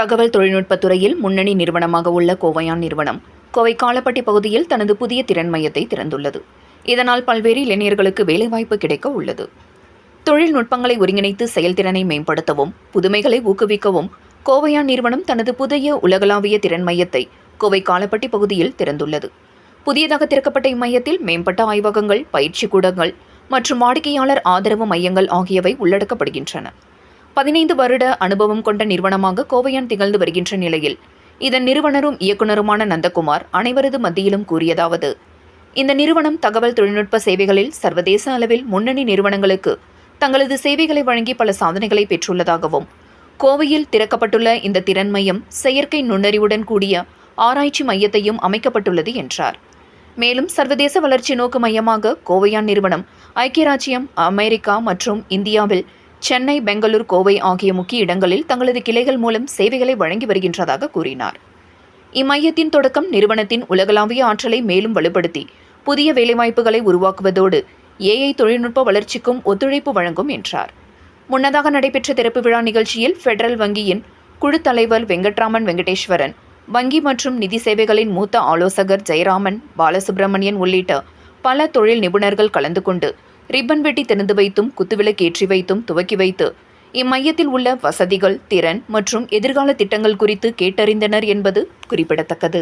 தகவல் தொழில்நுட்பத் துறையில் முன்னணி நிறுவனமாக உள்ள கோவையான் நிறுவனம் கோவை காலப்பட்டி பகுதியில் தனது புதிய திறன் மையத்தை திறந்துள்ளது. இதனால் பல்வேறு இளைஞர்களுக்கு வேலைவாய்ப்பு கிடைக்க உள்ளது. தொழில்நுட்பங்களை ஒருங்கிணைத்து செயல்திறனை மேம்படுத்தவும் புதுமைகளை ஊக்குவிக்கவும் கோவையான் நிறுவனம் தனது புதிய உலகளாவிய திறன் மையத்தை கோவை காலப்பட்டி பகுதியில் திறந்துள்ளது. புதியதாக திறக்கப்பட்ட இம்மையத்தில் மேம்பட்ட ஆய்வகங்கள், பயிற்சி கூடங்கள் மற்றும் வாடிக்கையாளர் ஆதரவு மையங்கள் ஆகியவை உள்ளடக்கப்படுகின்றன. 15 வருட அனுபவம் கொண்ட நிறுவனமாக கோவையான் திகழ்ந்து வருகின்ற நிலையில் இதன் நிறுவனரும் இயக்குநருமான நந்தகுமார் அனைவரது மத்தியிலும் கூறியதாவது: இந்த நிறுவனம் தகவல் தொழில்நுட்ப சேவைகளில் சர்வதேச அளவில் முன்னணி நிறுவனங்களுக்கு தங்களது சேவைகளை வழங்கி பல சாதனைகளை பெற்றுள்ளதாகவும், கோவையில் திறக்கப்பட்டுள்ள இந்த திறன் மையம் செயற்கை நுண்ணறிவுடன் கூடிய ஆராய்ச்சி மையத்தையும் அமைக்கப்பட்டுள்ளது என்றார். மேலும் சர்வதேச வளர்ச்சி நோக்கு மையமாக கோவையான் நிறுவனம் ஐக்கிய ராச்சியம், அமெரிக்கா மற்றும் இந்தியாவில் சென்னை, பெங்களூர், கோவை ஆகிய முக்கிய இடங்களில் தங்களது கிளைகள் மூலம் சேவைகளை வழங்கி வருகின்றதாக கூறினார். இம்மையத்தின் தொடக்கம் நிறுவனத்தின் உலகளாவிய ஆற்றலை மேலும் வலுப்படுத்தி புதிய வேலைவாய்ப்புகளை உருவாக்குவதோடு AI தொழில்நுட்ப வளர்ச்சிக்கும் ஒத்துழைப்பு வழங்கும் என்றார். முன்னதாக நடைபெற்ற திறப்பு விழா நிகழ்ச்சியில் பெடரல் வங்கியின் குழு தலைவர் வெங்கட்ராமன் வெங்கடேஸ்வரன், வங்கி மற்றும் நிதி சேவைகளின் மூத்த ஆலோசகர் ஜெயராமன், பாலசுப்ரமணியன் உள்ளிட்ட பல தொழில் நிபுணர்கள் கலந்து கொண்டு ரிப்பன் வெட்டி திறந்து வைத்தும் குத்துவிளக்கு ஏற்றி வைத்தும் துவக்கி வைத்து இம்மையத்தில் உள்ள வசதிகள், திறன் மற்றும் எதிர்கால திட்டங்கள் குறித்து கேட்டறிந்தனர் என்பது குறிப்பிடத்தக்கது.